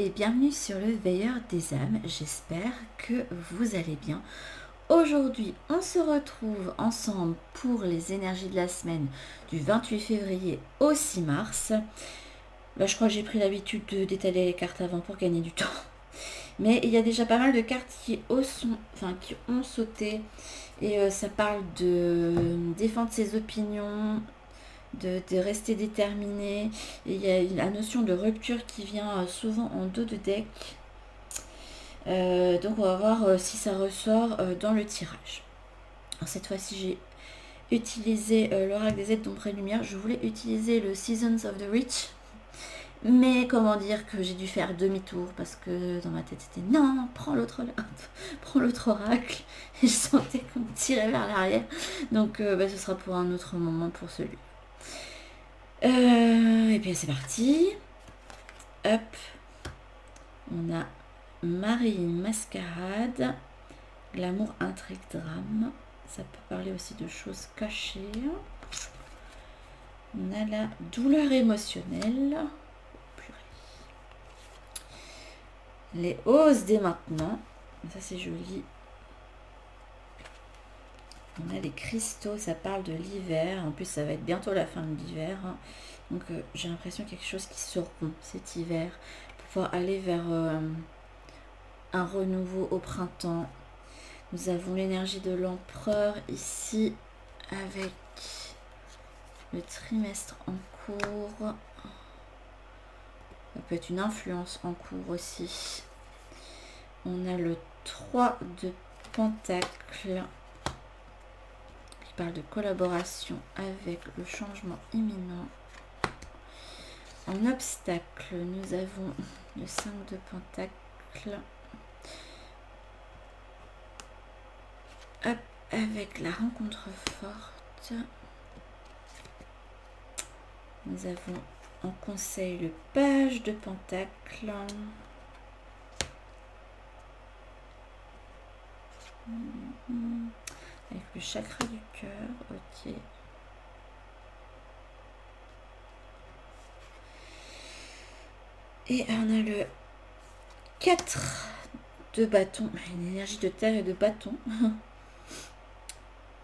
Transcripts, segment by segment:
et bienvenue sur le Veilleur des âmes, j'espère que vous allez bien. Aujourd'hui, on se retrouve ensemble pour les énergies de la semaine du 28 février au 6 mars. Là, je crois que j'ai pris l'habitude d'étaler les cartes avant pour gagner du temps. Mais il y a déjà pas mal de cartes qui ont sauté et ça parle de défendre ses opinions, de rester déterminé. Et il y a la notion de rupture qui vient souvent en dos de deck. Donc on va voir si ça ressort dans le tirage. Alors cette fois-ci j'ai utilisé l'oracle des aides d'ombre et lumière. Je voulais utiliser le Seasons of the Rich. Mais comment dire que j'ai dû faire demi-tour parce que dans ma tête c'était non, prends l'autre oracle. Et je sentais qu'on me tirait vers l'arrière. Donc ce sera pour un autre moment pour celui. Et bien c'est parti. Hop. On a Marie Mascarade. L'amour, intrigue, drame. Ça peut parler aussi de choses cachées. On a la douleur émotionnelle. Les hausses dès maintenant. Ça c'est joli. On a les cristaux, ça parle de l'hiver. En plus ça va être bientôt la fin de l'hiver. Donc j'ai l'impression qu'il y a quelque chose qui se rompt cet hiver. Pour pouvoir aller vers un renouveau au printemps. Nous avons l'énergie de l'empereur ici avec le trimestre en cours. Ça peut être une influence en cours aussi. On a le 3 de pentacles qui parle de collaboration avec le changement imminent. En obstacle, nous avons le 5 de pentacles. Hop, avec la rencontre forte. Nous avons en conseil le page de pentacles. Avec le chakra du cœur, ok. Et on a le 4 de bâton, une énergie de terre et de bâton.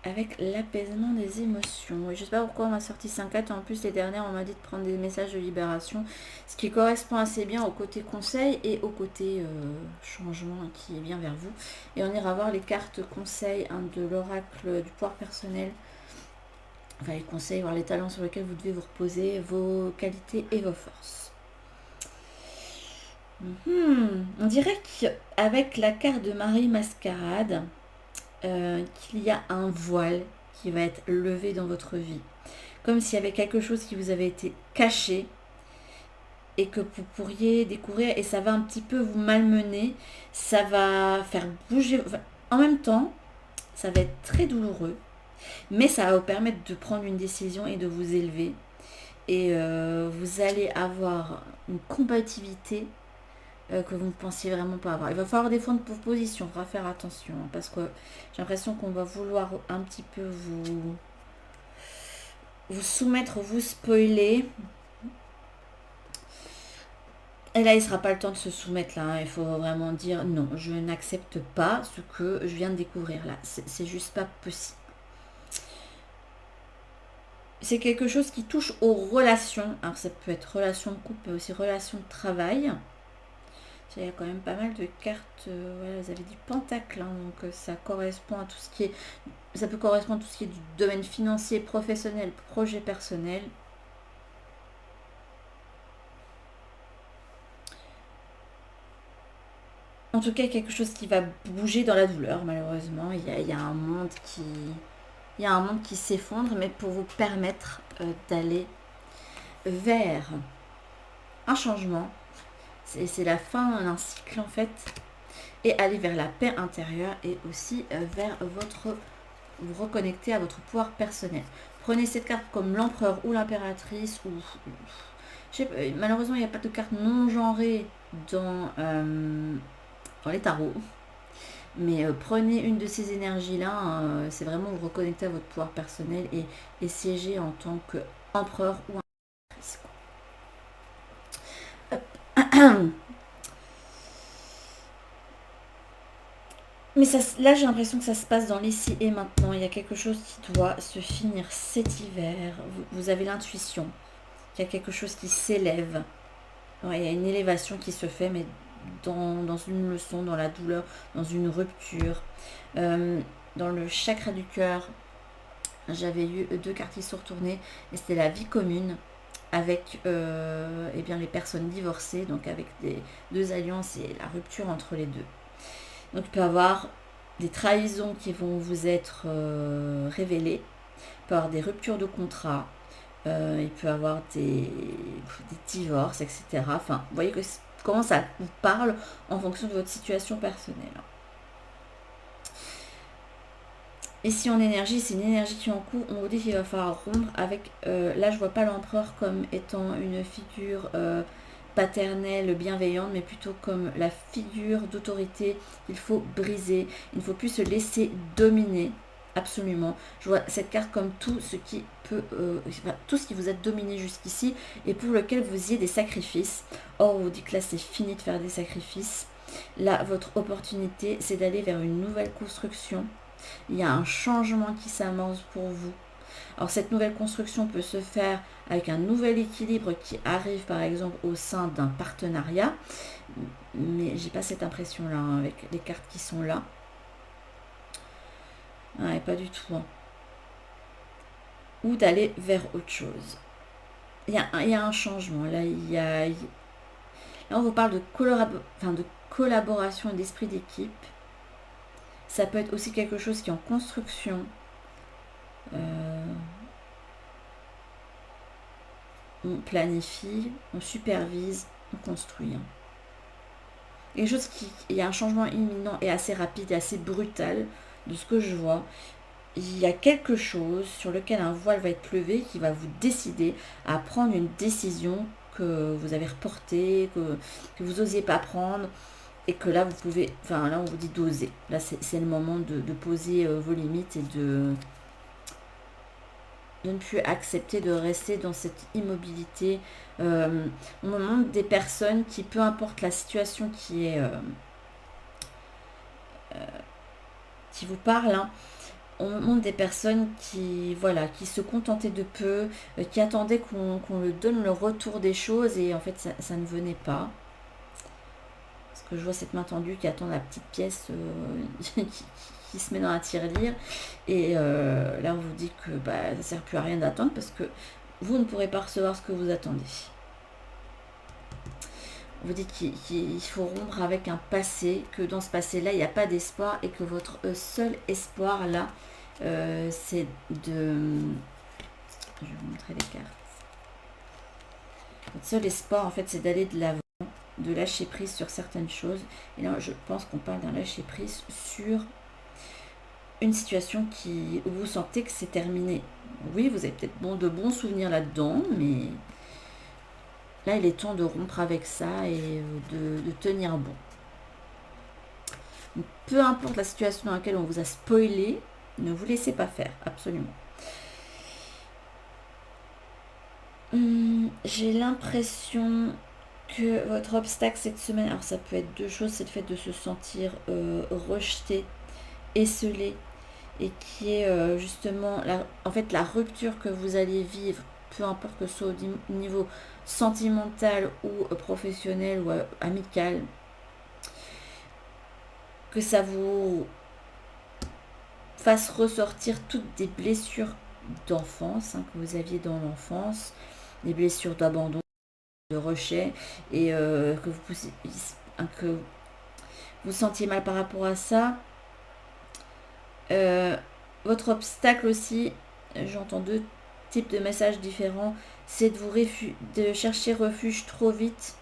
Avec l'apaisement des émotions. Et je sais pas pourquoi on m'a sorti 5-4. En plus, les dernières, on m'a dit de prendre des messages de libération. Ce qui correspond assez bien au côté conseil et au côté changement qui est bien vers vous. Et on ira voir les cartes conseils de l'oracle du pouvoir personnel. Enfin, les conseils, voir les talents sur lesquels vous devez vous reposer, vos qualités et vos forces. On dirait qu'avec la carte de Marie Mascarade, qu'il y a un voile qui va être levé dans votre vie. Comme s'il y avait quelque chose qui vous avait été caché et que vous pourriez découvrir et ça va un petit peu vous malmener. Ça va faire bouger. En même temps, ça va être très douloureux. Mais ça va vous permettre de prendre une décision et de vous élever. Et vous allez avoir une compatibilité que vous ne pensiez vraiment pas avoir. Il va falloir défendre vos positions, il faudra faire attention, parce que j'ai l'impression qu'on va vouloir un petit peu vous soumettre, vous spoiler. Et là, il ne sera pas le temps de se soumettre là. Il faut vraiment dire non, je n'accepte pas ce que je viens de découvrir là. C'est juste pas possible. C'est quelque chose qui touche aux relations. Alors ça peut être relation de couple, mais aussi relation de travail. Il y a quand même pas mal de cartes. Voilà, vous avez dit pentacle, donc ça correspond à tout ce qui est. Ça peut correspondre à tout ce qui est du domaine financier, professionnel, projet personnel. En tout cas, quelque chose qui va bouger dans la douleur, malheureusement. Il y a un monde qui. Il y a un monde qui s'effondre, mais pour vous permettre d'aller vers un changement. C'est la fin d'un cycle en fait. Et aller vers la paix intérieure et aussi vers vous reconnecter à votre pouvoir personnel. Prenez cette carte comme l'empereur ou l'impératrice ou malheureusement il n'y a pas de carte non genrée dans les tarots. Mais prenez une de ces énergies-là, c'est vraiment vous reconnecter à votre pouvoir personnel et siéger en tant qu'empereur ou impératrice. Mais ça, là, j'ai l'impression que ça se passe dans l'ici et maintenant. Il y a quelque chose qui doit se finir cet hiver. Vous avez l'intuition qu'il y a quelque chose qui s'élève. Ouais, il y a une élévation qui se fait, mais dans une leçon, dans la douleur, dans une rupture. Dans le chakra du cœur, j'avais eu 2 cartes qui sont retournées, et c'était la vie commune avec eh bien, les personnes divorcées, donc avec des 2 alliances et la rupture entre les deux. Donc il peut y avoir des trahisons qui vont vous être révélées, il peut y avoir des ruptures de contrat, il peut y avoir des divorces, etc. Enfin, vous voyez comment ça vous parle en fonction de votre situation personnelle. Ici en énergie, c'est une énergie qui est en cours. On vous dit qu'il va falloir rompre avec... là, je vois pas l'empereur comme étant une figure paternelle, bienveillante, mais plutôt comme la figure d'autorité qu'il faut briser. Il ne faut plus se laisser dominer. Absolument. Je vois cette carte comme tout ce qui peut... tout ce qui vous a dominé jusqu'ici et pour lequel vous ayez des sacrifices. Or, on vous dit que là, c'est fini de faire des sacrifices. Là, votre opportunité, c'est d'aller vers une nouvelle construction. Il y a un changement qui s'amorce pour vous. Alors cette nouvelle construction peut se faire avec un nouvel équilibre qui arrive par exemple au sein d'un partenariat, mais j'ai pas cette impression là avec les cartes qui sont là. Ouais, pas du tout. Ou d'aller vers autre chose. Il y a un changement. Là, là on vous parle de collaboration et d'esprit d'équipe. Ça peut être aussi quelque chose qui est en construction. On planifie, on supervise, on construit. Il y a un changement imminent et assez rapide et assez brutal de ce que je vois. Il y a quelque chose sur lequel un voile va être levé qui va vous décider à prendre une décision que vous avez reportée, que vous n'osiez pas prendre, et que là vous pouvez, enfin là on vous dit d'oser. Là c'est le moment de poser vos limites et de ne plus accepter de rester dans cette immobilité. On me montre des personnes qui, peu importe la situation qui vous parle, hein, on me montre des personnes qui, voilà, qui se contentaient de peu, qui attendaient qu'on leur donne le retour des choses et en fait ça ne venait pas. Parce que je vois cette main tendue qui attend la petite pièce qui se met dans la tirelire. Et là, on vous dit que ça ne sert plus à rien d'attendre parce que vous ne pourrez pas recevoir ce que vous attendez. On vous dit qu'il faut rompre avec un passé, que dans ce passé-là, il n'y a pas d'espoir et que votre seul espoir, là, c'est de... Je vais vous montrer les cartes. Votre seul espoir, en fait, c'est d'aller de l'avant, de lâcher prise sur certaines choses. Et là, je pense qu'on parle d'un lâcher prise sur une situation où vous sentez que c'est terminé. Oui, vous avez peut-être de bons souvenirs là-dedans, mais là, il est temps de rompre avec ça et de tenir bon. Donc, peu importe la situation dans laquelle on vous a spoilé, ne vous laissez pas faire, absolument. J'ai l'impression que votre obstacle cette semaine, alors ça peut être 2 choses, c'est le fait de se sentir rejeté, esselé, et qui est justement en fait la rupture que vous allez vivre, peu importe que ce soit au niveau sentimental ou professionnel ou amical, que ça vous fasse ressortir toutes des blessures d'enfance que vous aviez dans l'enfance, des blessures d'abandon, de rejet, et que vous sentiez mal par rapport à ça. Votre obstacle aussi, j'entends 2 types de messages différents, c'est de chercher refuge trop vite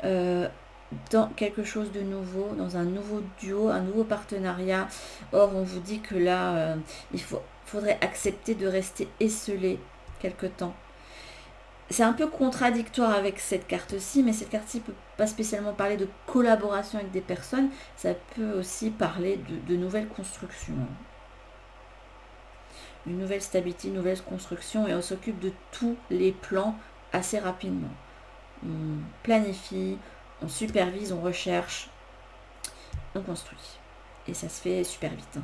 dans quelque chose de nouveau, dans un nouveau duo, un nouveau partenariat. Or, on vous dit que là, il faudrait accepter de rester esselé quelque temps. C'est un peu contradictoire avec cette carte-ci, mais cette carte-ci ne peut pas spécialement parler de collaboration avec des personnes, ça peut aussi parler de nouvelles constructions. Une nouvelle stabilité, une nouvelle construction, et on s'occupe de tous les plans assez rapidement. On planifie, on supervise, on recherche, on construit. et ça se fait super vite. Hein.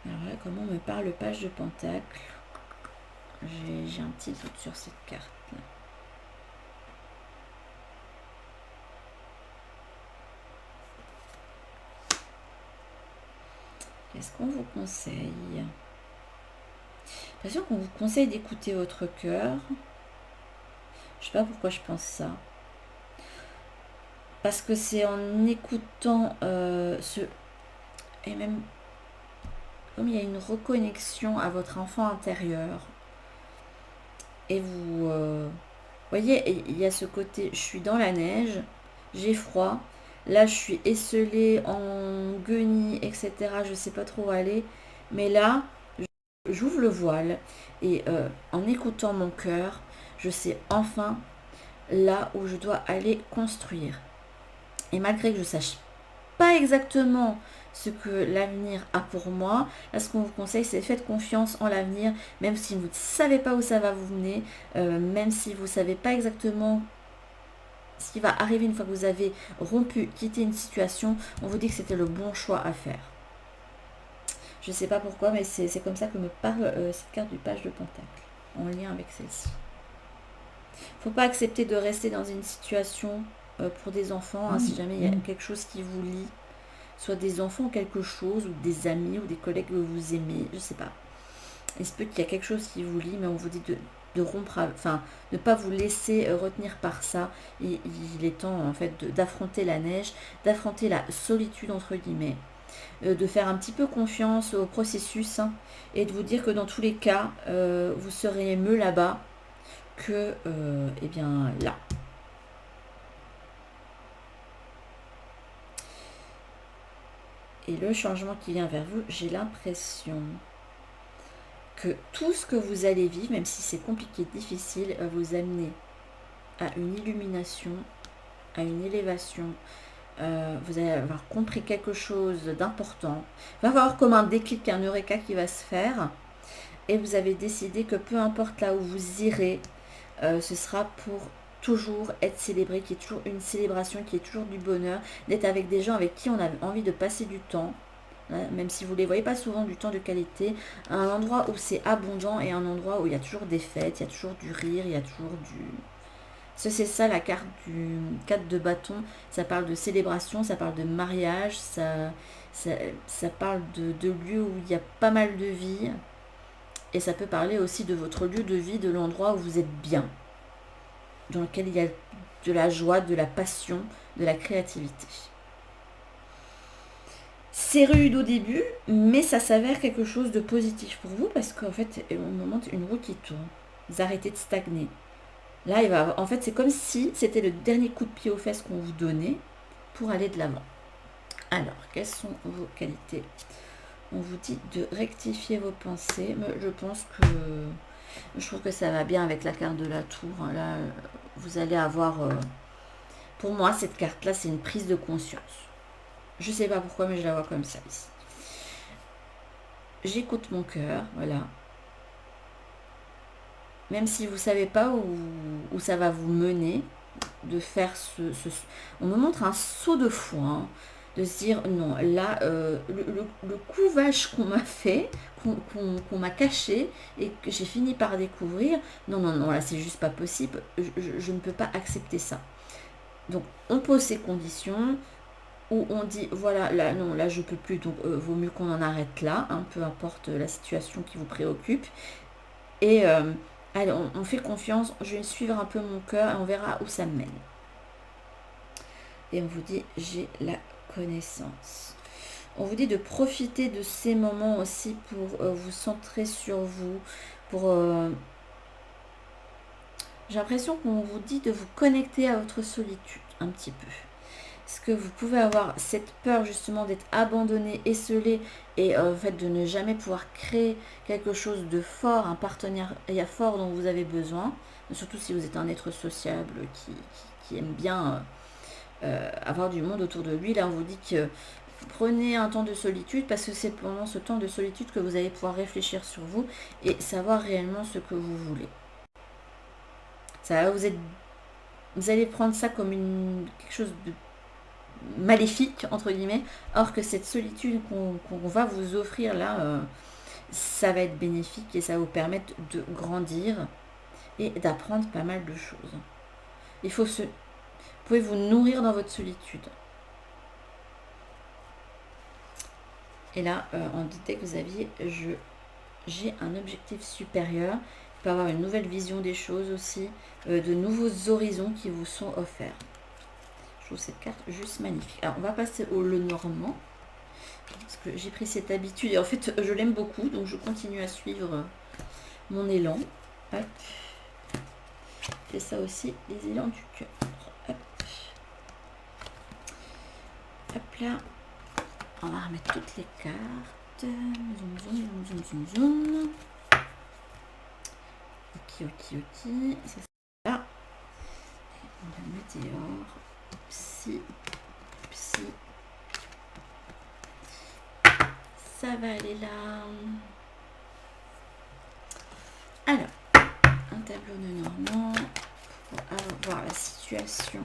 Alors là, comment me parle le page de Pentacle? J'ai un petit doute sur cette carte là. Qu'est-ce qu'on vous conseille? J'ai l'impression qu'on vous conseille d'écouter votre cœur. Je sais pas pourquoi je pense ça. Parce que c'est en écoutant et même comme il y a une reconnexion à votre enfant intérieur. Et vous voyez, il y a ce côté, je suis dans la neige, j'ai froid. Là, je suis esselée en guenilles, etc. Je ne sais pas trop où aller. Mais là, j'ouvre le voile et en écoutant mon cœur, je sais enfin là où je dois aller construire. Et malgré que je sache pas exactement ce que l'avenir a pour moi, là ce qu'on vous conseille c'est faites confiance en l'avenir, même si vous ne savez pas où ça va vous mener, même si vous ne savez pas exactement ce qui va arriver une fois que vous avez rompu, quitté une situation, on vous dit que c'était le bon choix à faire. Je ne sais pas pourquoi, mais c'est comme ça que me parle cette carte du page de Pentacle, en lien avec celle-ci. Il ne faut pas accepter de rester dans une situation pour des enfants, hein, si jamais il y a quelque chose qui vous lie, soit des enfants ou quelque chose, ou des amis, ou des collègues que vous aimez, je ne sais pas. Il se peut qu'il y a quelque chose qui vous lie, mais on vous dit de rompre, enfin, ne pas vous laisser retenir par ça. Il est temps, en fait, d'affronter la neige, d'affronter la solitude, entre guillemets, de faire un petit peu confiance au processus, hein, et de vous dire que dans tous les cas, vous serez mieux là-bas que, eh bien, là. Et le changement qui vient vers vous, j'ai l'impression que tout ce que vous allez vivre, même si c'est compliqué, difficile, va vous amener à une illumination, à une élévation. Vous allez avoir compris quelque chose d'important. Il va y avoir comme un déclic, un eureka qui va se faire. Et vous avez décidé que peu importe là où vous irez, ce sera pour toujours être célébré, qui est toujours une célébration, qui est toujours du bonheur, d'être avec des gens avec qui on a envie de passer du temps, même si vous ne les voyez pas souvent, du temps de qualité, un endroit où c'est abondant et un endroit où il y a toujours des fêtes, il y a toujours du rire, il y a toujours du... C'est ça la carte du 4 de bâton, ça parle de célébration, ça parle de mariage, ça parle de lieux où il y a pas mal de vie, et ça peut parler aussi de votre lieu de vie, de l'endroit où vous êtes bien, dans lequel il y a de la joie, de la passion, de la créativité. C'est rude au début, mais ça s'avère quelque chose de positif pour vous parce qu'en fait, on me montre une roue qui tourne. Vous arrêtez de stagner. Là, en fait, c'est comme si c'était le dernier coup de pied aux fesses qu'on vous donnait pour aller de l'avant. Alors, quelles sont vos qualités? On vous dit de rectifier vos pensées, mais je pense que je trouve que ça va bien avec la carte de la tour. Là, vous allez avoir... pour moi, cette carte-là, c'est une prise de conscience. Je ne sais pas pourquoi, mais je la vois comme ça ici. J'écoute mon cœur, voilà. Même si vous ne savez pas où ça va vous mener, de faire on me montre un saut de foi, hein, de se dire, non, là, le couvage qu'on m'a fait, qu'on m'a caché, et que j'ai fini par découvrir, non, non, non, là, c'est juste pas possible, je ne peux pas accepter ça. Donc, on pose ces conditions, où on dit voilà, là non, là je peux plus, donc vaut mieux qu'on en arrête là, hein, peu importe la situation qui vous préoccupe. Et allez, on fait confiance, je vais suivre un peu mon cœur et on verra où ça me mène. Et on vous dit j'ai la connaissance. On vous dit de profiter de ces moments aussi pour vous centrer sur vous, pour... j'ai l'impression qu'on vous dit de vous connecter à votre solitude un petit peu. Est-ce que vous pouvez avoir cette peur justement d'être abandonné, esselé et en fait de ne jamais pouvoir créer quelque chose de fort, un partenariat fort dont vous avez besoin, surtout si vous êtes un être sociable qui aime bien avoir du monde autour de lui. Là on vous dit que prenez un temps de solitude parce que c'est pendant ce temps de solitude que vous allez pouvoir réfléchir sur vous et savoir réellement ce que vous voulez. Ça, vous allez prendre ça comme quelque chose de maléfique, entre guillemets, alors que cette solitude qu'on va vous offrir là, ça va être bénéfique et ça va vous permettre de grandir et d'apprendre pas mal de choses. Vous pouvez vous nourrir dans votre solitude. Et là, on disait que vous aviez, j'ai un objectif supérieur. Il peut y avoir une nouvelle vision des choses aussi, de nouveaux horizons qui vous sont offerts. Je trouve cette carte juste magnifique. Alors, on va passer au Lenormand. Parce que j'ai pris cette habitude et en fait, je l'aime beaucoup. Donc, je continue à suivre mon élan. Hop. Et ça aussi, les élans du cœur. Hop. Hop là. On va remettre toutes les cartes. Zoom, zoom, zoom, zoom, zoom. Ok. Ça, c'est là. Et on va mettre dehors. Psy. Ça va aller là. Alors, un tableau de Normand pour voir la situation,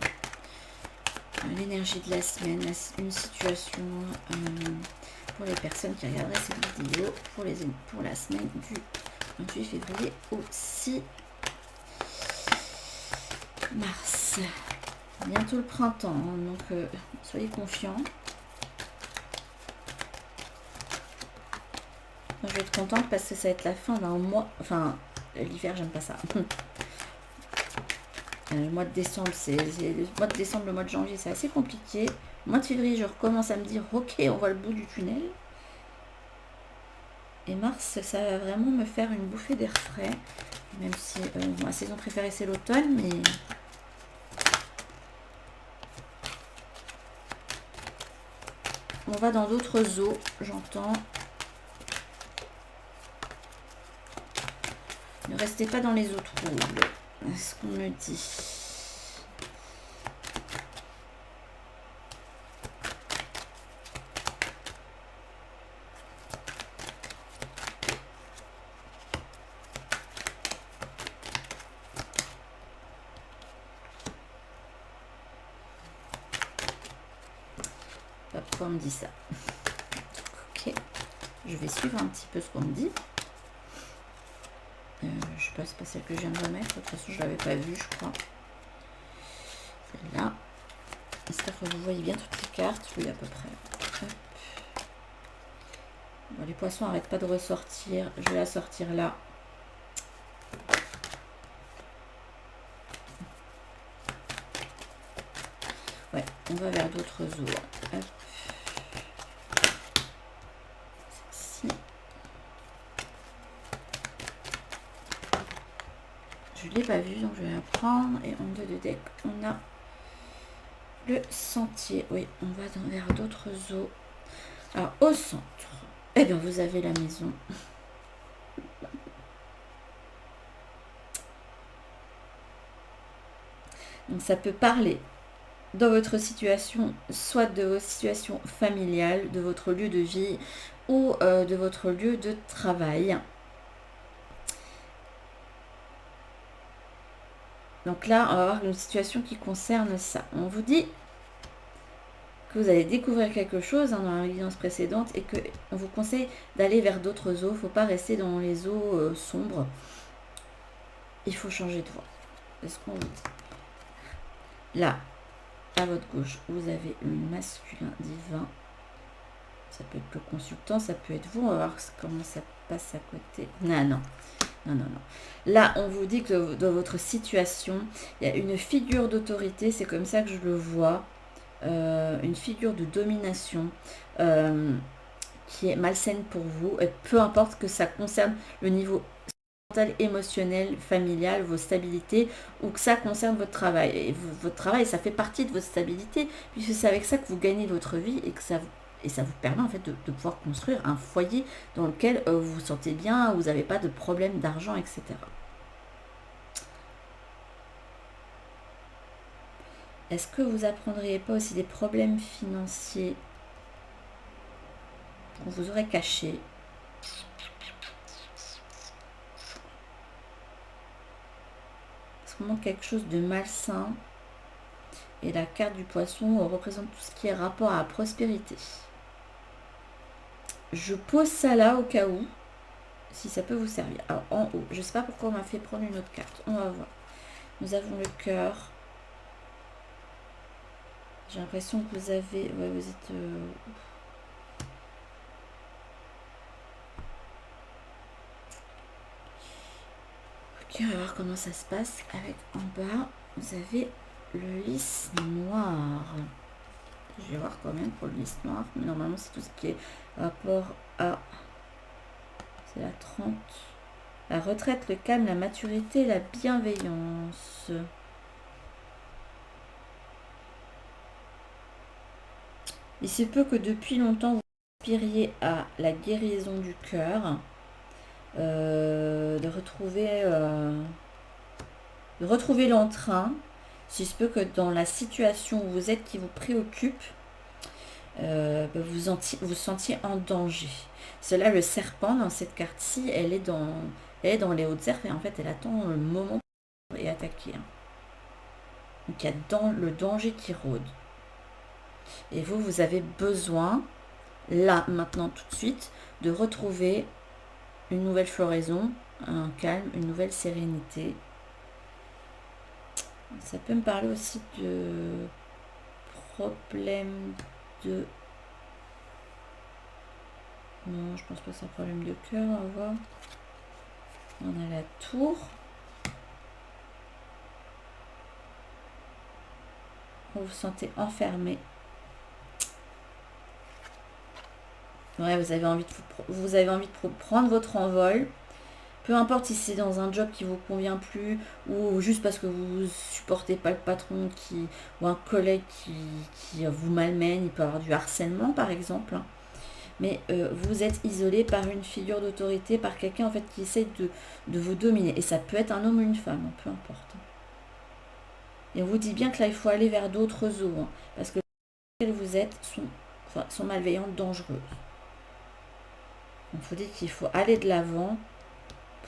l'énergie de la semaine, une situation pour les personnes qui regarderaient cette vidéo pour la semaine du 28 février au 6 mars. Bientôt le printemps, hein, donc soyez confiants. Moi, je vais être contente parce que ça va être la fin d'un mois. Enfin, l'hiver, j'aime pas ça. Le mois de décembre, le mois de janvier, c'est assez compliqué. Le mois de février, je recommence à me dire, ok, on voit le bout du tunnel. Et mars, ça va vraiment me faire une bouffée d'air frais. Même si ma saison préférée, c'est l'automne, mais... On va dans d'autres eaux, j'entends. Ne restez pas dans les eaux troubles, ce qu'on me dit. Pourquoi on me dit ça? Ok, je vais suivre un petit peu ce qu'on me dit. Je sais pas, c'est pas celle que je viens de remettre. De toute façon, je l'avais pas vue, je crois. Celle-là. J'espère que vous voyez bien toutes les cartes. Oui, à peu près. Bon, les poissons n'arrêtent pas de ressortir. Je vais la sortir là. Ouais, on va vers d'autres eaux. Hop. Celle-ci. Je ne l'ai pas vue, donc je vais la prendre. Et en deux de deck, on a le sentier. Oui, on va vers d'autres eaux. Alors, au centre, eh bien, vous avez la maison. Donc, ça peut parler dans votre situation, soit de votre situation familiale, de votre lieu de vie ou de votre lieu de travail. Donc là, on va avoir une situation qui concerne ça. On vous dit que vous allez découvrir quelque chose dans la guidance précédente et qu'on vous conseille d'aller vers d'autres eaux. Il ne faut pas rester dans les eaux sombres. Il faut changer de voie. C'est ce qu'on vous dit. Là, à votre gauche, vous avez le masculin divin. Ça peut être le consultant, ça peut être vous. On va voir comment ça passe à côté. Non. Là, on vous dit que dans votre situation, il y a une figure d'autorité. C'est comme ça que je le vois. Une figure de domination qui est malsaine pour vous. Et peu importe que ça concerne le niveau mental, émotionnel, familial, vos stabilités, ou que ça concerne votre travail. Et votre travail, ça fait partie de votre stabilité, puisque c'est avec ça que vous gagnez votre vie et que ça vous permet en fait de pouvoir construire un foyer dans lequel vous vous sentez bien, où vous n'avez pas de problème d'argent, etc. Est-ce que vous apprendriez pas aussi des problèmes financiers qu'on vous aurait cachés? Est-ce qu'on manque quelque chose de malsain Et la carte du poisson représente tout ce qui est rapport à la prospérité. Je pose ça là au cas où, si ça peut vous servir. Alors en haut, je ne sais pas pourquoi on m'a fait prendre une autre carte. On va voir. Nous avons le cœur. J'ai l'impression que vous avez... Ouais, vous êtes... Ok, on va voir comment ça se passe. Avec en bas, vous avez le lys noir. Je vais voir quand même pour le lys noir. Mais normalement, c'est tout ce qui est rapport à... C'est la 30. La retraite, le calme, la maturité, la bienveillance. Il se peut que depuis longtemps, vous aspiriez à la guérison du cœur, de retrouver l'entrain. Il se peut que dans la situation où vous êtes qui vous préoccupe, vous sentiez en danger. Cela, le serpent, dans cette carte-ci, elle est dans les hautes herbes et en fait, elle attend le moment pour attaquer. Donc, il y a le danger qui rôde. Et vous avez besoin, là, maintenant, tout de suite, de retrouver une nouvelle floraison, un calme, une nouvelle sérénité. Ça peut me parler aussi de problème de... Non, je pense pas que c'est un problème de cœur, on va voir. On a la tour. Vous vous sentez enfermé. Ouais, vous avez envie de prendre votre envol. Peu importe si c'est dans un job qui vous convient plus ou juste parce que vous supportez pas le patron ou un collègue qui vous malmène, il peut avoir du harcèlement par exemple. Mais vous êtes isolé par une figure d'autorité, par quelqu'un en fait qui essaie de vous dominer. Et ça peut être un homme ou une femme, peu importe. Et on vous dit bien que là il faut aller vers d'autres eaux, parce que les vous êtes sont malveillantes, dangereuses. Donc il faut dire qu'il faut aller de l'avant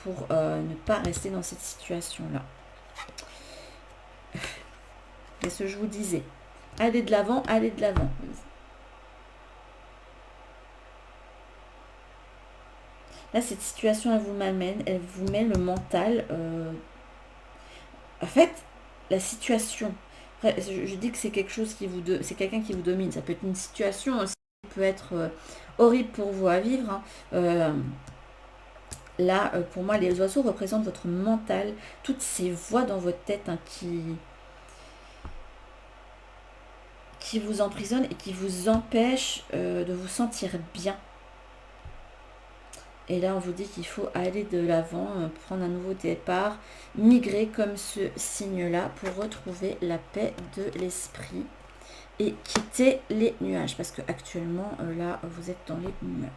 pour ne pas rester dans cette situation-là. Qu'est-ce que je vous disais? Allez de l'avant, allez de l'avant. Là, cette situation, elle vous met le mental. En fait, la situation, je dis que c'est quelque chose c'est quelqu'un qui vous domine. Ça peut être une situation aussi qui peut être horrible pour vous à vivre. Là, pour moi, les oiseaux représentent votre mental, toutes ces voix dans votre tête qui vous emprisonnent et qui vous empêchent de vous sentir bien. Et là, on vous dit qu'il faut aller de l'avant, prendre un nouveau départ, migrer comme ce signe-là pour retrouver la paix de l'esprit et quitter les nuages. Parce que actuellement, là, vous êtes dans les nuages.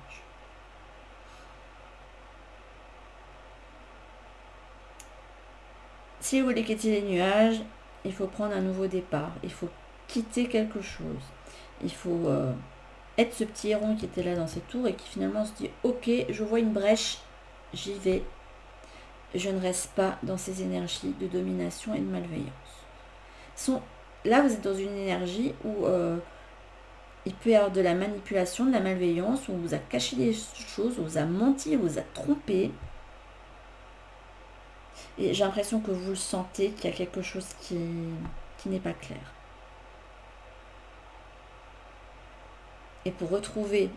Si vous voulez quitter les nuages, il faut prendre un nouveau départ. Il faut quitter quelque chose. Il faut être ce petit héron qui était là dans cette tour et qui finalement se dit ok, je vois une brèche, j'y vais. Je ne reste pas dans ces énergies de domination et de malveillance. Là, vous êtes dans une énergie où il peut y avoir de la manipulation, de la malveillance, où on vous a caché des choses, on vous a menti, on vous a trompé. Et j'ai l'impression que vous le sentez, qu'il y a quelque chose qui n'est pas clair. Et pour retrouver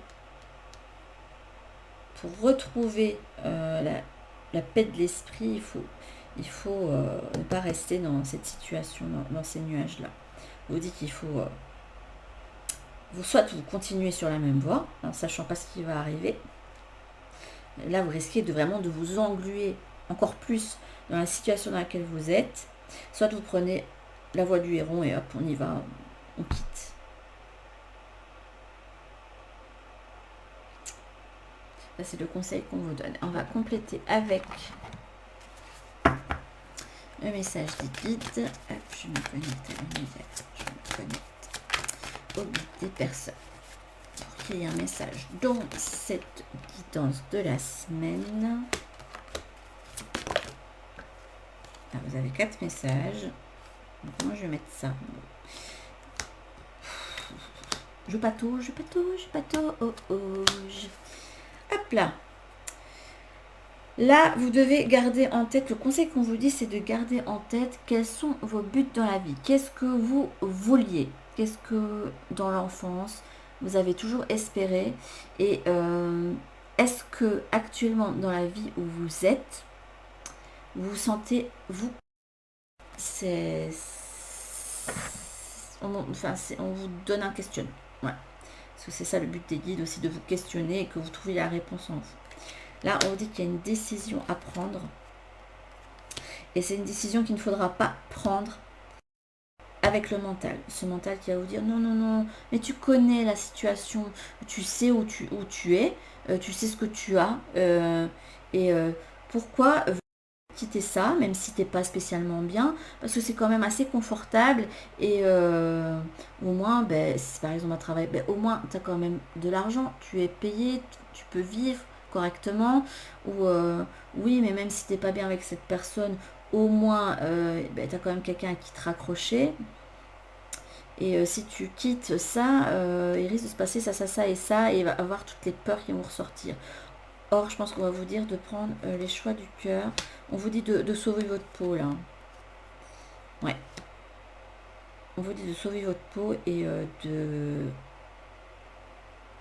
la paix de l'esprit, il faut ne pas rester dans cette situation, dans ces nuages-là. On vous dit qu'il faut soit vous continuez sur la même voie, en sachant pas ce qui va arriver. Là, vous risquez de vous engluer encore plus dans la situation dans laquelle vous êtes. Soit vous prenez la voie du héron et hop, on y va, on quitte. Ça, c'est le conseil qu'on vous donne. On va compléter avec le message des guides. Hop, je me connecte à l'univers. Je me connecte au guide des personnes. Pour qu'il y ait un message dans cette guidance de la semaine. Ah, vous avez 4 messages. Donc moi, je vais mettre ça. Je patauge, je patauge, je patauge. Hop là. Là, vous devez garder en tête, le conseil qu'on vous dit, c'est de garder en tête quels sont vos buts dans la vie. Qu'est-ce que vous vouliez? Qu'est-ce que dans l'enfance, vous avez toujours espéré? Et est-ce que actuellement dans la vie où vous êtes, vous vous sentez, vous, c'est... on vous donne un questionnement. Ouais. Parce que c'est ça le but des guides aussi, de vous questionner et que vous trouviez la réponse en vous. Là, on vous dit qu'il y a une décision à prendre. Et c'est une décision qu'il ne faudra pas prendre avec le mental. Ce mental qui va vous dire non, non, non, mais tu connais la situation, tu sais où tu es, tu sais ce que tu as. Pourquoi quitter ça, même si t'es pas spécialement bien, parce que c'est quand même assez confortable et au moins, ben, si par exemple un travail, ben, au moins tu as quand même de l'argent, tu es payé, tu peux vivre correctement, ou oui, mais même si t'es pas bien avec cette personne, au moins ben, tu as quand même quelqu'un à qui te raccrocher. Et si tu quittes ça, il risque de se passer ça et ça, et il va avoir toutes les peurs qui vont ressortir. Or, je pense qu'on va vous dire de prendre les choix du cœur. On vous dit de sauver votre peau, là. Ouais. On vous dit de sauver votre peau et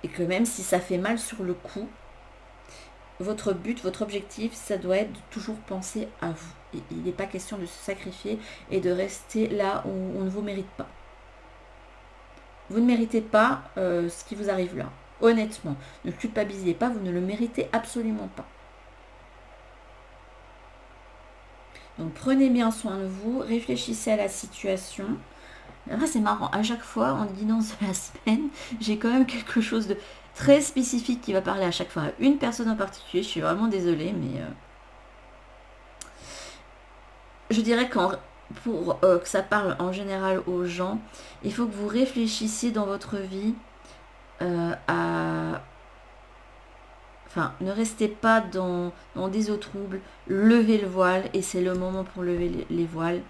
et que même si ça fait mal sur le coup, votre but, votre objectif, ça doit être de toujours penser à vous. Et il n'est pas question de se sacrifier et de rester là où on ne vous mérite pas. Vous ne méritez pas ce qui vous arrive là. Honnêtement, ne culpabilisez pas, vous ne le méritez absolument pas. Donc prenez bien soin de vous, réfléchissez à la situation. Après c'est marrant, à chaque fois en guidance de la semaine, j'ai quand même quelque chose de très spécifique qui va parler à chaque fois à une personne en particulier. Je suis vraiment désolée, mais je dirais pour que ça parle en général aux gens, il faut que vous réfléchissiez dans votre vie à... Enfin, ne restez pas dans des eaux troubles, levez le voile, et c'est le moment pour lever les voiles.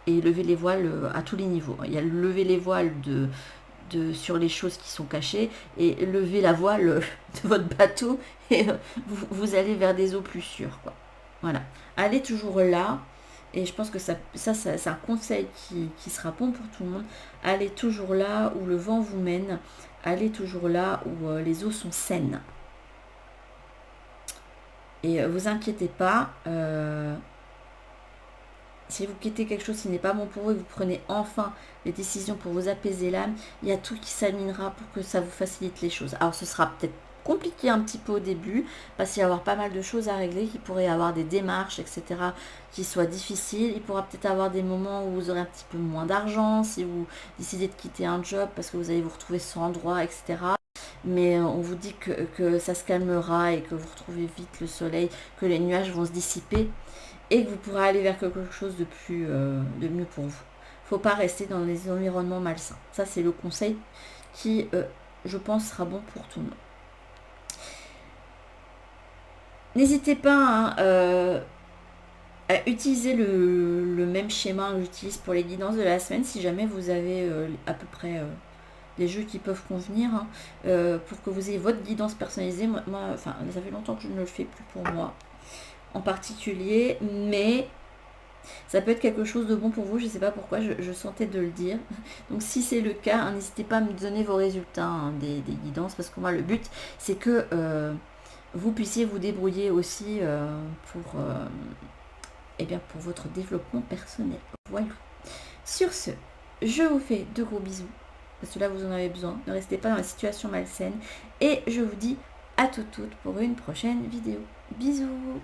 Et lever les voiles à tous les niveaux. Il y a lever les voiles sur les choses qui sont cachées et lever la voile de votre bateau et vous allez vers des eaux plus sûres. Quoi. Voilà. Allez toujours là. Et je pense que ça c'est un conseil qui sera bon pour tout le monde. Allez toujours là où le vent vous mène. Allez toujours là où les eaux sont saines. Et vous inquiétez pas. Si vous quittez quelque chose qui n'est pas bon pour vous et vous prenez enfin les décisions pour vous apaiser l'âme, il y a tout qui s'alignera pour que ça vous facilite les choses. Alors ce sera peut-être compliqué un petit peu au début, parce qu'il va y avoir pas mal de choses à régler, qu'il pourrait y avoir des démarches, etc. qui soient difficiles. Il pourra peut-être avoir des moments où vous aurez un petit peu moins d'argent, si vous décidez de quitter un job parce que vous allez vous retrouver sans droit, etc. Mais on vous dit que ça se calmera et que vous retrouvez vite le soleil, que les nuages vont se dissiper et que vous pourrez aller vers quelque chose de mieux pour vous. Faut pas rester dans les environnements malsains. Ça, c'est le conseil qui, je pense, sera bon pour tout le monde. N'hésitez pas à utiliser le même schéma que j'utilise pour les guidances de la semaine, si jamais vous avez à peu près des jeux qui peuvent convenir, pour que vous ayez votre guidance personnalisée. Moi, enfin, ça fait longtemps que je ne le fais plus pour moi en particulier, mais ça peut être quelque chose de bon pour vous. Je ne sais pas pourquoi, je sentais de le dire. Donc si c'est le cas, n'hésitez pas à me donner vos résultats des guidances, parce que moi le but c'est que vous puissiez vous débrouiller aussi pour votre développement personnel. Voilà. Sur ce, je vous fais de gros bisous, parce que là vous en avez besoin. Ne restez pas dans la situation malsaine, et je vous dis à toutes pour une prochaine vidéo. Bisous.